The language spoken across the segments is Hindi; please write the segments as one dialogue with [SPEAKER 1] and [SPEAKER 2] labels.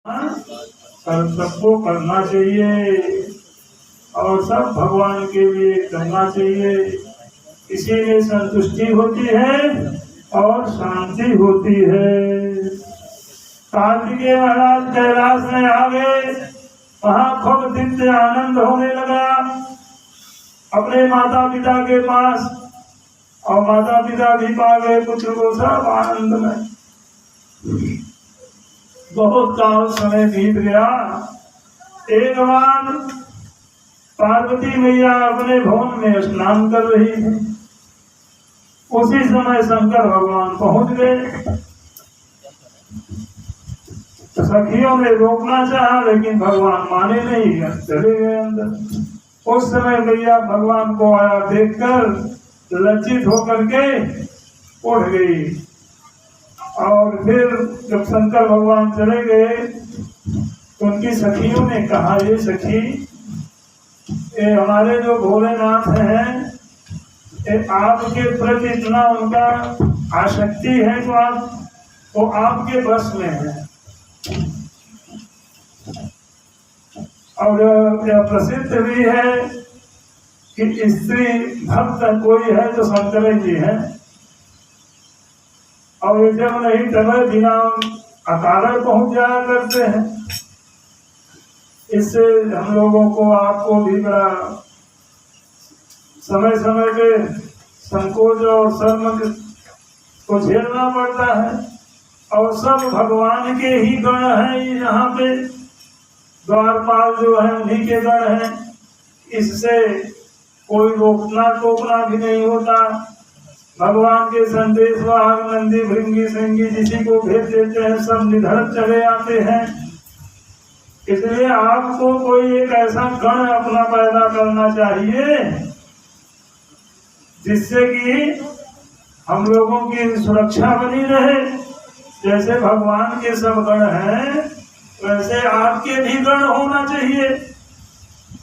[SPEAKER 1] सबको करना चाहिए और सब भगवान के लिए करना चाहिए। इसी में संतुष्टि होती है और शांति होती है। कार्तिकेय महाराज कैलाश में आ गए, वहाँ खूब दिव्य आनंद होने लगा अपने माता पिता के पास, और माता पिता भी पा गए पुत्र को, सब आनंद में। बहुत काल समय बीत गया। एक बार पार्वती मैया अपने भवन में स्नान कर रही थी। उसी समय शंकर भगवान पहुंच गए। सखियों ने रोकना चाहा लेकिन भगवान माने नहीं, चले गए अंदर। उस समय मैया भगवान को आया देखकर लज्जित होकर के उठ गई। और फिर जब शंकर भगवान चले गए तो उनकी सखियों ने कहा, ये सखी, ये हमारे जो भोलेनाथ हैं, ये आपके प्रति इतना उनका आसक्ति है तो वो आपके बस में है। और यह प्रसिद्ध भी है कि स्त्री भक्त कोई है तो शंकर जी है, और जब नहीं तब बिना अकारण पहुंच जाया करते हैं। इससे हम लोगों को, आपको भी बड़ा समय समय पे संकोच और शर्म को झेलना पड़ता है। और सब भगवान के ही गण हैं यहाँ पे, द्वारपाल जो है उन्हीं के गण हैं। इससे कोई रोकना टोकना भी नहीं होता। भगवान के संदेश वाहक नंदी भृंगी श्रृंगी जिसी को भेज देते हैं, सब निधड़क चले आते हैं। इसलिए आपको कोई एक ऐसा गण अपना पैदा करना चाहिए जिससे कि हम लोगों की सुरक्षा बनी रहे। जैसे भगवान के सब गण हैं वैसे आपके भी गण होना चाहिए।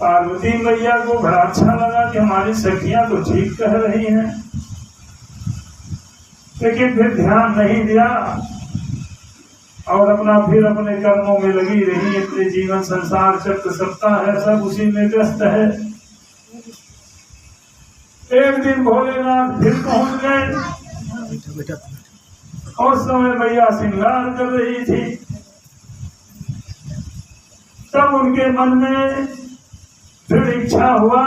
[SPEAKER 1] पार्वती मैया को बड़ा अच्छा लगा कि हमारी सखियां तो ठीक कह रही हैं, लेकिन फिर ध्यान नहीं दिया और फिर अपने कर्मों में लगी रही। अपने जीवन संसार चक्र सत्ता है, सब उसी में व्यस्त है। एक दिन भोलेनाथ फिर पहुंच गए। उस समय मैया श्रृंगार कर रही थी। तब उनके मन में फिर इच्छा हुआ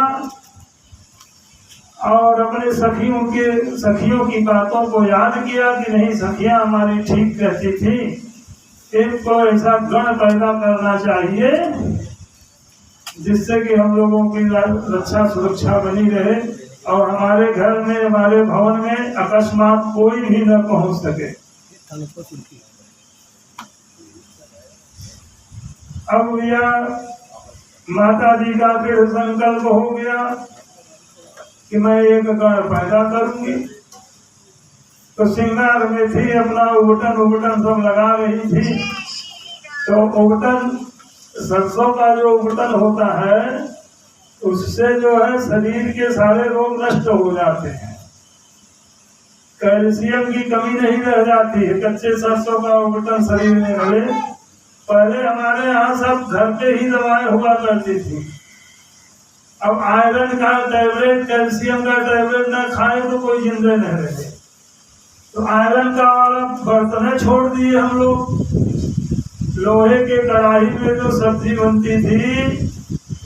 [SPEAKER 1] और अपने सखियों की बातों को याद किया कि नहीं, सखियां हमारी ठीक कहती थी, इनको ऐसा गण पैदा करना चाहिए जिससे कि हम लोगों की रक्षा सुरक्षा बनी रहे और हमारे घर में, हमारे भवन में अकस्मात कोई भी न पहुंच सके। अब भैया माता जी का फिर संकल्प हो गया कि मैं एक गण पैदा करूंगी। तो श्रृंगार में थी, अपना उबटन सब लगा रही थी। तो उबटन, सरसों का जो उबटन होता है उससे जो है शरीर के सारे रोग नष्ट हो जाते हैं, कैल्शियम की कमी नहीं रह जाती है। कच्चे सरसों का उबटन शरीर में रहे। पहले हमारे यहाँ सब घर पे ही दवाएं हुआ करती थी। अब आयरन का टैबलेट, कैल्शियम का टैबलेट न खाए तो कोई जिंदे नहीं रहे। तो आयरन का वाला बर्तन छोड़ दिए हम लोग। लोहे के कढ़ाई में जो सब्जी बनती थी,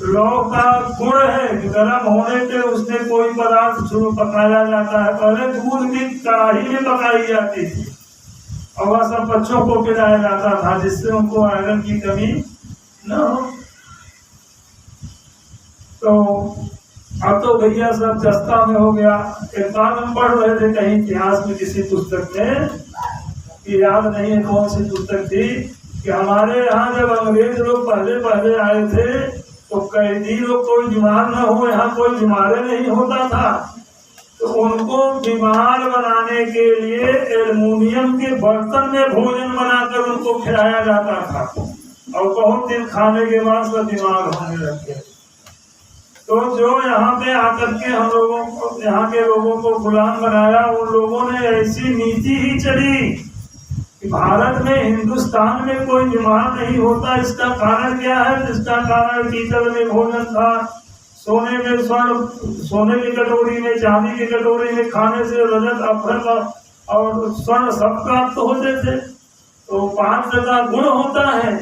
[SPEAKER 1] लौ का गुण है कि गर्म होने पे उसमें कोई पदार्थ शुरू पकाया जाता है। पहले दूध की कढ़ाई में पकाई जाती थी और वह सब बच्चों को पिलाया जाता था जिससे उनको आयरन की कमी न हो। तो अब तो भैया सब जस्ता में हो गया। एक बार हम पढ़ रहे थे कहीं इतिहास में किसी पुस्तक में, कि याद नहीं है कौन सी पुस्तक थी, कि हमारे यहाँ जब अंग्रेज लोग पहले आए थे तो कैदी लोग कोई बीमार न हो, यहाँ कोई बीमार नहीं होता था। तो उनको बीमार बनाने के लिए एल्युमिनियम के बर्तन में भोजन बनाकर उनको खिलाया जाता था और बहुत दिन खाने के बाद सब बीमार होने लग गए। तो जो यहाँ पे आकर के हम लोगों को, यहाँ के लोगों को गुलाम बनाया, उन लोगों ने ऐसी नीति ही चली कि भारत में, हिंदुस्तान में कोई बीमार नहीं होता। इसका कारण क्या है? इसका कारण कीचड़ में भोजन था, सोने में स्वर्ण, सोने की कटोरी में, चांदी की कटोरी में खाने से रजत, अभ्र और स्वर्ण सब प्राप्त होते थे। तो 5 का गुण होता है।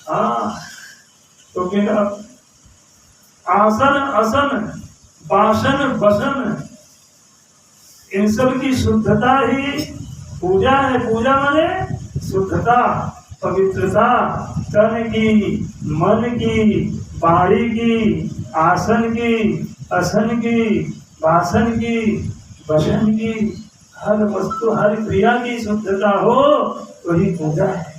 [SPEAKER 1] हाँ, तो क्या आसन, असन, वासन, वसन, इन सब की शुद्धता ही पूजा है। पूजा माने शुद्धता, पवित्रता, तन की, मन की, वाणी की, आसन की, असन की, वासन की, वसन की, हर वस्तु, हर क्रिया की शुद्धता हो, वही पूजा है।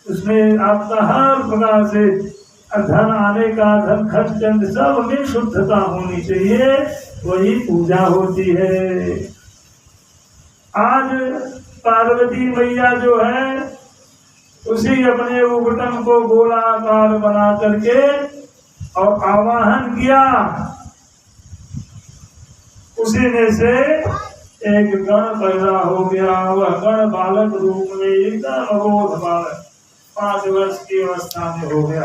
[SPEAKER 1] उसमें आपका हर प्रकार से धन आने का, धन खर्च करने, सब में शुद्धता होनी चाहिए, वही पूजा होती है। आज पार्वती मैया जो है, उसी अपने उबटन को गोलाकार बना करके और आवाहन किया, उसी में से एक गण पैदा हो गया। वह गण बालक रूप में एकदम अबोध बालक 5 वर्ष की अवस्था में हो गया।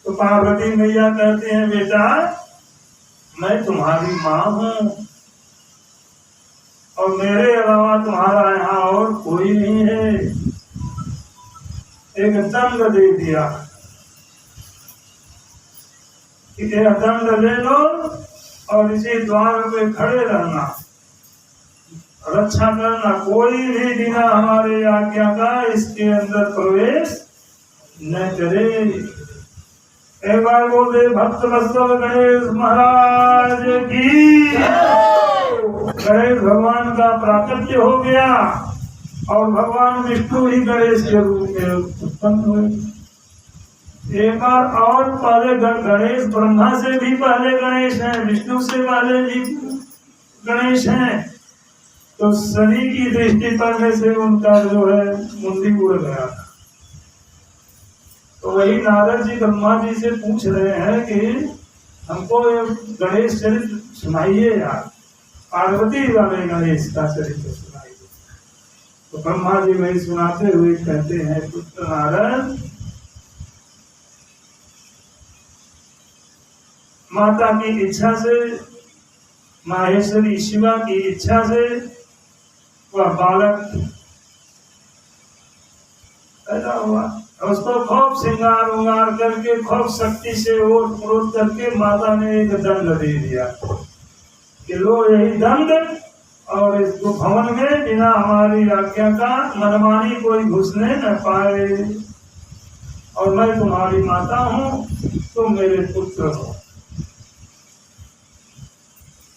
[SPEAKER 1] तो पार्वती मैया कहते हैं, बेटा मैं तुम्हारी माँ हूँ और मेरे अलावा तुम्हारा यहाँ और कोई नहीं है। एक दंड दे दिया कि यह दंड ले लो और इसी द्वार पे खड़े रहना, रक्षा करना, कोई भी बिना हमारे आज्ञा का इसके अंदर प्रवेश न करे। एक बार बोले भक्त वत्सल गणेश महाराज की। गणेश भगवान का प्राकट्य हो गया और भगवान विष्णु ही गणेश के रूप में उत्पन्न हुए। एक बार और पहले गणेश ब्रह्मा से भी पहले गणेश हैं, विष्णु से पहले भी गणेश हैं। तो शनि की दृष्टि पड़ने से उनका जो है मुंडी उड़ गया। तो वही नारद जी ब्रह्मा जी से पूछ रहे हैं कि हमको गणेश चरित्र सुनाइए यार, पार्वती वाले गणेश का चरित्र सुनाइए। तो ब्रह्मा जी वही सुनाते हुए कहते हैं, पुत्र नारद, माता की इच्छा से, माहेश्वरी शिवा की इच्छा से वह बालक पैदा हुआ। उसको खूब श्रृंगार उंगार करके, खूब शक्ति से ओत प्रोत करके माता ने एक दंड दे दिया कि लो यही दंड, और इसको भवन में बिना हमारी आज्ञा का मनमानी कोई घुसने न पाए, और मैं तुम्हारी माता हूँ, तुम मेरे पुत्र हो।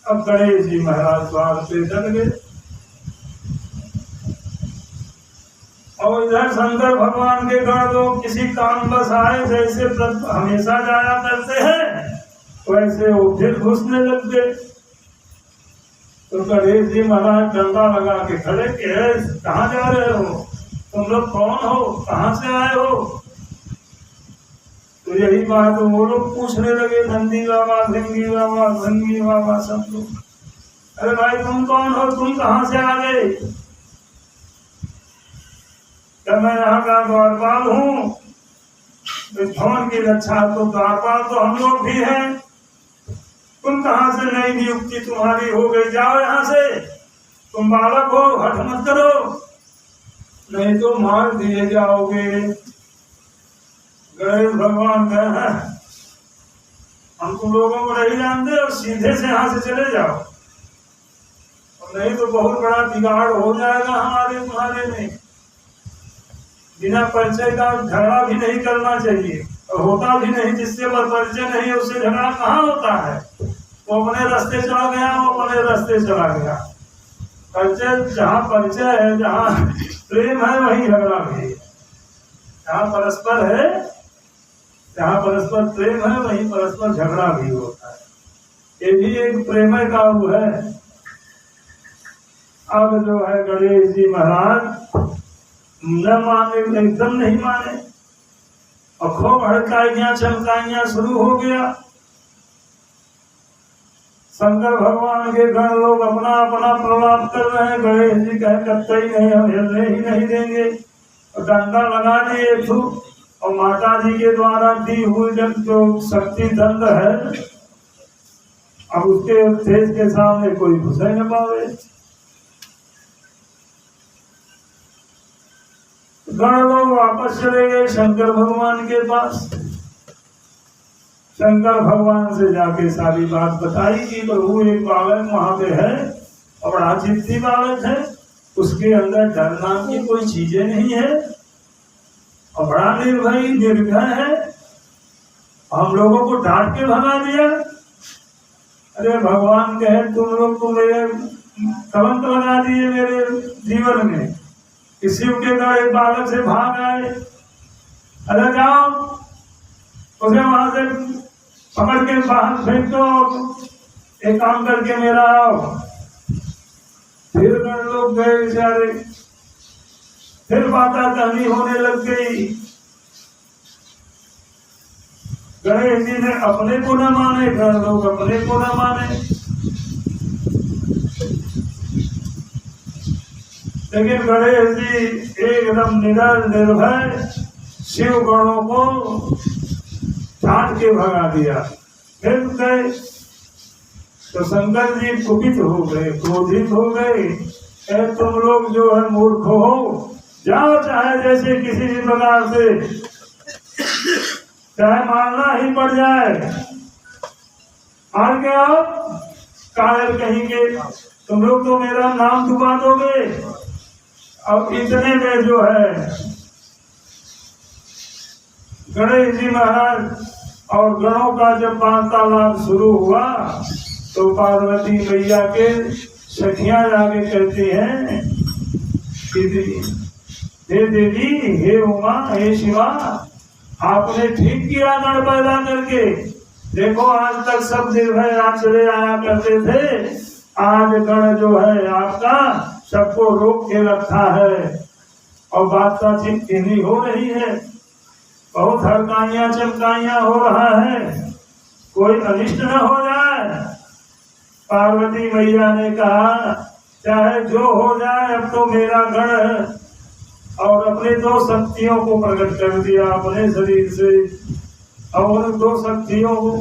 [SPEAKER 1] अब गणेश जी महाराज द्वार पे डट गए और इधर शंकर भगवान के गण लोग किसी काम बस आए, जैसे हमेशा जाया करते हैं, वैसे वो फिर घुसने लग गए। तो गणेश जी महाराज डंडा लगा के खड़े कि कहाँ जा रहे हो, तुम लोग कौन हो, कहाँ से आए हो? तो यही बात वो लोग पूछने लगे, नंदी बाबा, भिंगी बाबा, भंगी बाबा, सब लोग, अरे भाई तुम कौन हो, तुम कहाँ से आ गए? क्या मैं यहाँ का द्वारपाल हूँ, इस भवन की रक्षा तो द्वारपाल तो हम लोग भी हैं। तुम कहाँ से नई नियुक्ति तुम्हारी हो गई, जाओ यहाँ से, तुम बालक हो, हट मत करो, नहीं तो मार दिए जाओगे। गणेश भगवान कहे हैं, हम तुम लोगों को नहीं जानते और सीधे से यहाँ से चले जाओ, और नहीं तो बहुत बड़ा बिगाड़ हो जाएगा हमारे तुम्हारे में। बिना परिचय का झगड़ा भी नहीं करना चाहिए, और होता भी नहीं, जिससे परिचय नहीं है उससे झगड़ा कहाँ होता है। वो अपने रास्ते चला गया, वो अपने रास्ते चला गया। परिचय, जहाँ परिचय है, जहाँ प्रेम है, वहीं झगड़ा भी है। जहाँ परस्पर है, जहाँ परस्पर प्रेम है, वहीं परस्पर झगड़ा भी होता है। ये भी एक प्रेम का वो है। अब जो है गणेश जी महाराज न माने, एकदम नहीं माने, और खूब हड़काइयाँ चमकाइयाँ शुरू हो गया। शंकर भगवान के गण लोग अपना अपना प्रलाप कर रहे हैं। गणेश जी कहे कतई नहीं, हम हिलने ही नहीं देंगे। डंडा लगा दिए थू, और माता जी के द्वारा दी हुई जो शक्ति दंड है, अब उसके तेज के सामने कोई घुस न पावे। गण लोग वापस चले गए शंकर भगवान के पास। शंकर भगवान से जाके सारी बात बताई कि प्रभु एक बालक वहां पे है और बड़ा जिद्दी बालक है, उसके अंदर डर नाम की कोई चीजें नहीं है और बड़ा निर्भय निर्भय है। हम लोगों को डांट के भगा दिया। अरे भगवान कहे तुम लोग तो मेरे कलंक लगा दिए मेरे जीवन में। किसी के घर एक बालक से भाग आए, अरे जाओ उसे वहां से पकड़ के बाहर फेंक दो, एक काम करके मेरा आओ। फिर लोग गए बेचारे, फिर बाता कहनी होने लग गई। गणेश जी ने अपने को न माने, गण लोग अपने को न माने। लेकिन गणेश जी एकदम निडर निर्भय शिव गणों को छाट के भगा दिया। फिर गए तो शंकर जी कुपित हो गए, क्रोधित हो गए। तुम लोग जो है मूर्ख हो, जाओ चाहे जैसे किसी भी प्रकार से, चाहे मारना ही पड़ जाए, मार के आओ। कायर कहेंगे तुम लोग तो मेरा नाम डुबा दोगे। अब इतने में जो है गणेश जी महाराज और गणों का जब वार्तालाप शुरू हुआ तो पार्वती मैया के सखियां जाके कहती हैं हे देवी, हे उमा, हे शिवा, आपने ठीक किया गण पैदा करके। देखो आज तक सब निर्भय आप चले आया करते थे, आज गण जो है आपका सबको रोक के रखा है और बातचीत इतनी हो रही है, बहुत हड़काइयां चमकाइयां हो रहा है, कोई अनिष्ट न हो जाए। पार्वती मैया ने कहा चाहे जो हो जाए, अब तो मेरा गण है, और अपने दो शक्तियों को प्रकट कर दिया अपने शरीर से। और उन दो शक्तियों को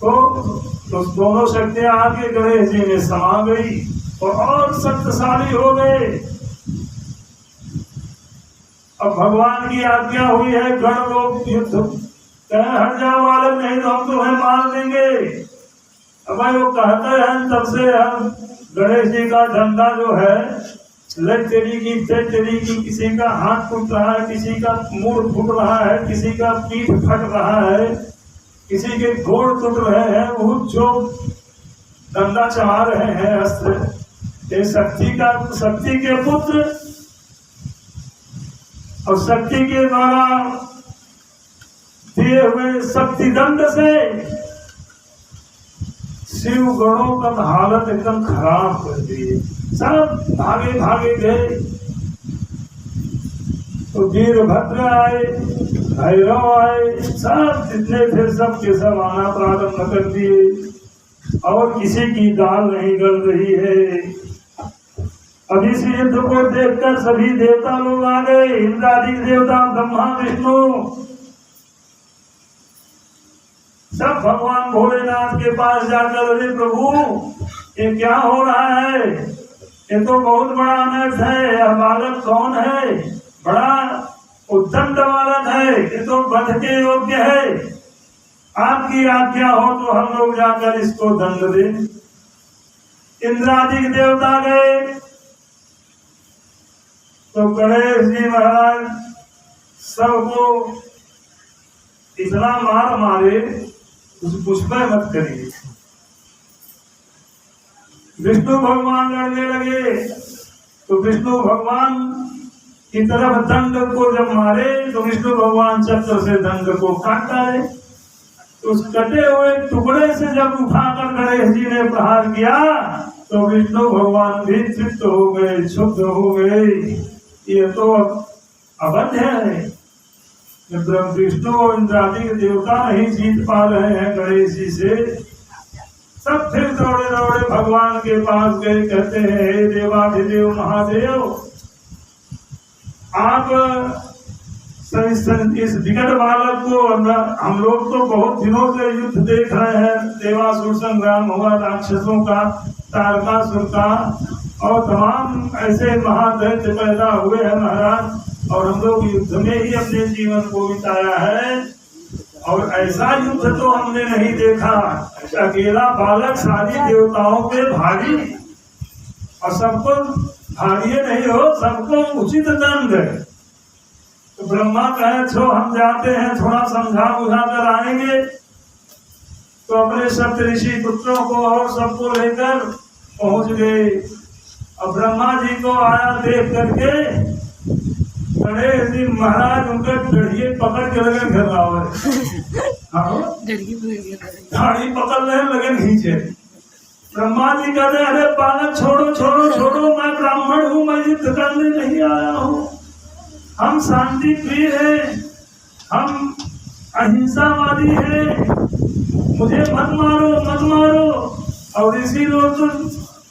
[SPEAKER 1] तो दोनों शक्तियां आके गणेश जी में समा गई और शक्तिशाली हो गए। अब भगवान की आज्ञा हुई है, गण लोग युद्ध कहे हट जाओ बालक, नहीं तो हम तुम्हें मार देंगे। अब भाई वो कहते हैं, तब से हम गणेश जी का झंडा जो है लग तेरी की, किसी का हाथ टूट रहा है, किसी का मुंह फूट रहा है, किसी का पीठ फट रहा है, किसी के घोड़ टूट रहे हैं, वो जो डंडा चढ़ा रहे हैं अस्त्र, ये शक्ति के पुत्र और शक्ति के द्वारा दिए हुए शक्ति दंड से शिव गणों का हालत एकदम खराब कर दिए। सब भागे भागे गए। तो वीरभद्र आए, भैरव आए, सब जितने थे सब के सब आना प्रारंभ कर दिए और किसी की दाल नहीं गल रही है। अब इस युद्ध को देखकर सभी देवता लोग आ गए, इंद्रादि देवता, ब्रह्मा, विष्णु, सब भगवान भोलेनाथ के पास जाकर, अरे प्रभु ये क्या हो रहा है, ये तो बहुत बड़ा अनर्थ है, यह बालक कौन है, बड़ा उद्दंड बालक है, ये तो वध के योग्य है, आपकी आज्ञा हो तो हम लोग जाकर इसको दंड दें। इंद्रादि देवता गए तो गणेश जी महाराज सबको इतना मार मारे, पुष्पय मत करिए। विष्णु भगवान लड़ने लगे तो विष्णु भगवान की तरफ दंड को जब मारे तो विष्णु भगवान चक्र से दंड को काटा है। उस कटे हुए टुकड़े से जब उठाकर गणेश जी ने प्रहार किया तो विष्णु भगवान भी तृप्त हो गए, क्षुब्ध हो गए। ये तो अवध्य है, विष्णु और इंद्रादि के देवता नहीं जीत पा रहे हैं गणेश जी से, सब फिर दौड़े दौड़े भगवान के पास गए, कहते हैं हे देवाधिदेव महादेव, आप इस विकट बालक को, हम लोग तो बहुत दिनों से युद्ध देख रहे हैं, देवासुर संग्राम हुआ, राक्षसों का, तारकासुर का, और तमाम ऐसे महादैत्य पैदा हुए हैं महाराज, और हम लोग युद्ध में ही अपने जीवन को बिताया है, और ऐसा युद्ध तो हमने नहीं देखा। अकेला बालक सारी देवताओं पे भारी, और सबको भारी नहीं हो, सबको उचित दंड है। तो ब्रह्मा कहे छो हम जाते हैं, थोड़ा समझा बुझा कर आएंगे। तो अपने सप्तऋषि पुत्रों को और सबको लेकर पहुंच गए। अब ब्रह्मा जी को आया देख करके गणेश जी महाराज उनका डढ़िए पकड़ के लगे घर झाड़ी पकड़ लगे नीचे। ब्रह्मा जी कहते अरे बालक छोड़ो छोड़ो छोड़ो, मैं ब्राह्मण हूँ, मैं युद्ध करने नहीं आया हूँ, हम शांति प्रिय हैं, हम अहिंसावादी हैं, मुझे मत मारो मत मारो। और इसी लोग तो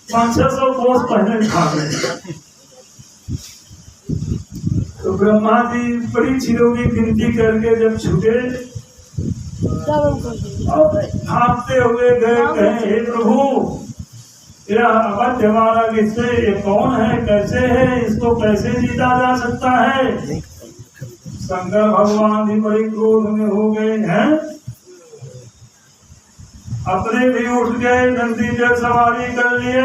[SPEAKER 1] 500-600 कोस पहले खा गए। तो ब्रह्मा जी बड़ी चिरों की गिनती करके जब छूटे और भागते हुए गए, कहे हे प्रभु, यह अवध वाला किससे, ये कौन है, कैसे है, इसको कैसे जीता जा सकता है। शंकर भगवान भी बड़ी क्रोध में हो गए हैं, अपने भी उठ गए, नंदी पर सवारी कर लिए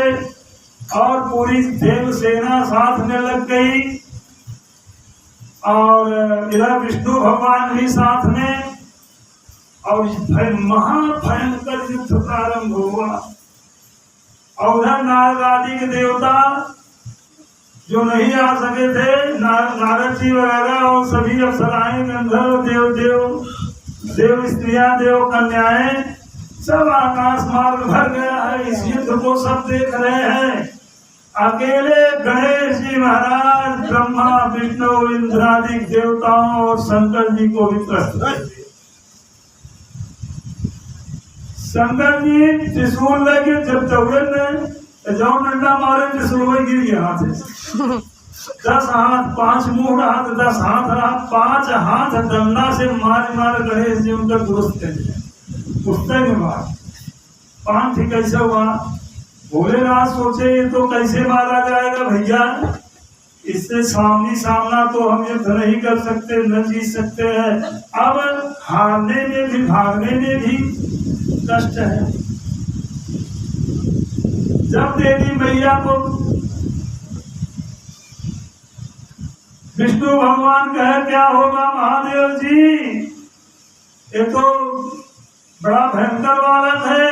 [SPEAKER 1] और पूरी देव सेना साथ में लग गई, और इधर विष्णु भगवान भी साथ में, और महाभयंकर युद्ध प्रारंभ हुआ। और उधर नारद आदि के देवता जो नहीं आ सके थे, नारद जी वगैरह और सभी अप्सराएं, गंधर्व, देव स्त्रियां, देव कन्याएं, सब आकाश मार्ग भर गया है, इस युद्ध को सब देख रहे हैं। अकेले गणेश जी महाराज ब्रह्मा विष्णु इंद्रादि देवताओं और शंकर जी को भी प्रस्तुत। शंकर जी त्रिशूल लेके जब दौड़े में जो डंडा मारे त्रिशूल गिर गया हाथ से। 10 हाथ 5 मुंह हाथ 10 हाथ रहा, 5 हाथ डंडा से मार मार गणेश जी उनका दुरुस्त उसते में मार। 5 थी कैसे हुआ, भोलेनाथ सोचे ये तो कैसे मारा जाएगा भैया, इससे सामने सामना तो हम युद्ध नहीं कर सकते, न जीत सकते हैं, अब हारने में भी भागने में भी कष्ट है। जब देवी मैया को विष्णु भगवान कहे क्या होगा महादेव जी, ये तो बड़ा भयंकर बालक है,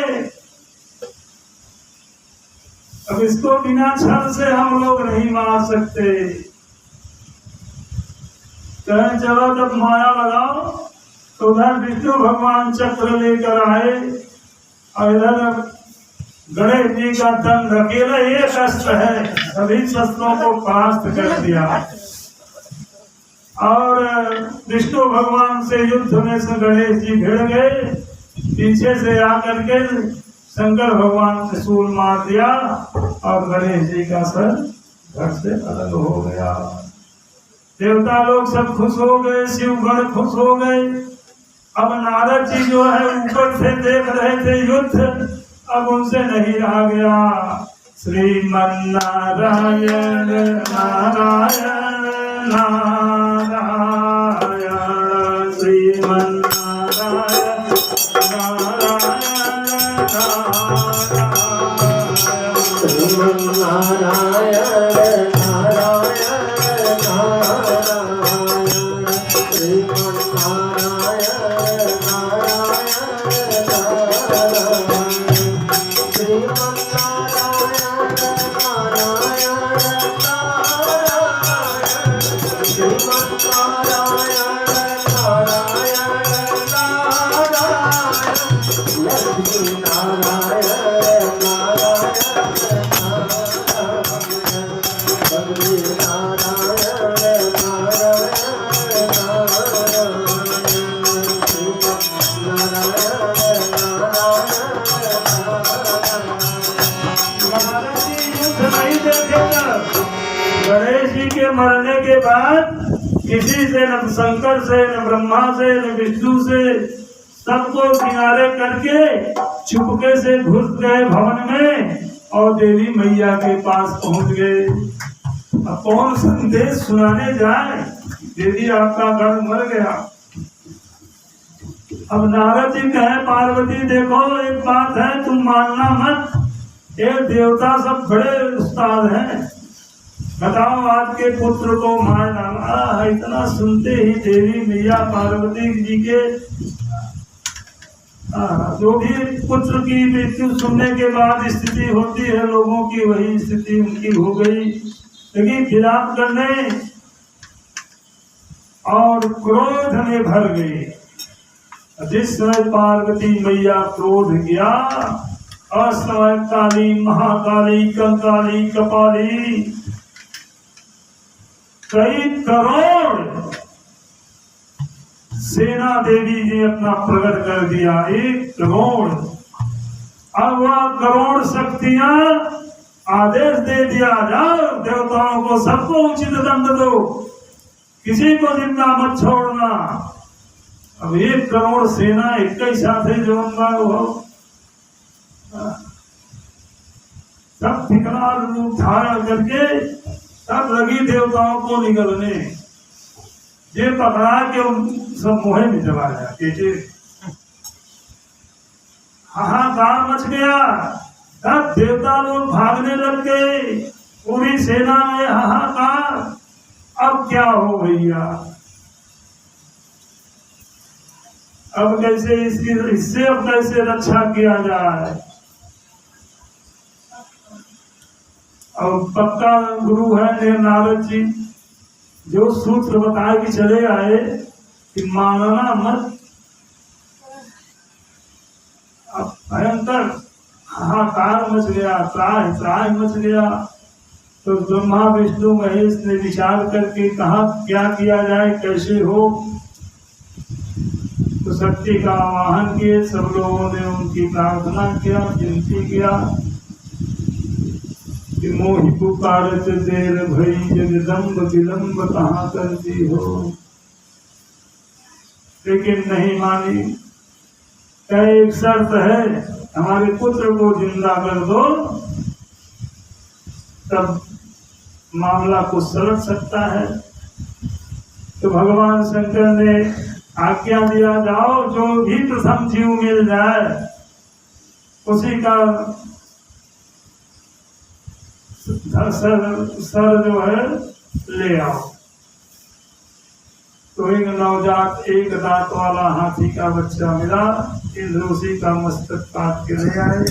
[SPEAKER 1] अब इसको बिना छल से हम लोग नहीं मार सकते। कहें चलो जब माया लगाओ, तो उधर विष्णु भगवान चक्र लेकर आए, और इधर गणेश जी का दंड अकेला एक अस्त्र है, सभी शस्त्रों को परास्त कर दिया। और विष्णु भगवान से युद्ध में से गणेश जी भिड़ गए, पीछे से आकर के शंकर भगवान त्रिशूल मार दिया, और गणेश जी का सर घर से अलग हो गया। देवता लोग सब खुश हो गए, शिवगण खुश हो गए। अब नारद जी जो है ऊपर से देख रहे थे युद्ध, अब उनसे नहीं रहा गया। श्रीमन्नारायण नारायण नारायण श्रीमन्नारायण नारायण
[SPEAKER 2] नारायण
[SPEAKER 1] देखेगा। गणेश जी के मरने के बाद किसी से न शंकर से न ब्रह्मा से न विष्णु से सबको किनारे करके चुपके से घुस गए भवन में और देवी मैया के पास पहुंच गए। अब कौन संदेश सुनाने जाए, देवी आपका गढ़ मर गया। अब नारद जी कहे पार्वती देखो एक बात है, तुम मानना मत, ये देवता सब बड़े उस्ताद हैं, बताओ आपके पुत्र को मार डाला। इतना सुनते ही देवी मैया पार्वती जी के जो भी पुत्र की मृत्यु सुनने के बाद स्थिति होती है लोगों की, वही स्थिति उनकी हो गई। लेकिन विलाप करने और क्रोध में भर गई। जिस समय पार्वती मैया क्रोध गया, असमय काली महाकाली कंकाली कपाली कई करोड़ सेना देवी ने अपना प्रकट कर दिया, 1 करोड़। अब वह करोड़ शक्तियां आदेश दे दिया, जाओ देवताओं को सबको उचित दंड दो, किसी को जिंदा मत छोड़ना। अब 1 करोड़ सेना एक ही साथ है जो सब विकराल रूप धारण करके सब लगी देवताओं को निगलने। ये पकड़ा के सब मोहे में चला जाते। हाहाकार मच गया, सब देवता लोग भागने लग गए, पूरी सेना में हाहाकार। अब क्या हो भैया, अब कैसे इससे अब कैसे रक्षा किया जाए। और पक्का गुरु है नारद जी, जो सूत्र बताए कि चले आए कि मानना मत। अब भयंकर हाहाकार मच गया, त्राह त्राह मच गया। तो ब्रह्मा विष्णु महेश ने विचार करके कहा क्या किया जाए, कैसे हो। तो शक्ति का आवाहन किए, सब लोगों ने उनकी प्रार्थना किया, विनती किया कि मोहि पुकारत देर भई, जगदम्ब विलम्ब कहाँ करती हो। लेकिन नहीं मानी। एक शर्त है, हमारे पुत्र को जिंदा कर दो, तब मामला को सलट सकता है। तो भगवान शंकर ने आज्ञा दिया, जाओ जो भी प्रथम जीव मिल जाए उसी का सर जो है ले आओ। तो एक नवजात एक दांत वाला हाथी का बच्चा मिला, इंद्र उसी का मस्तक काट के ले आए।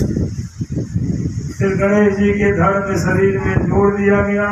[SPEAKER 1] फिर गणेश जी के धड़ में शरीर में जोड़ दिया गया।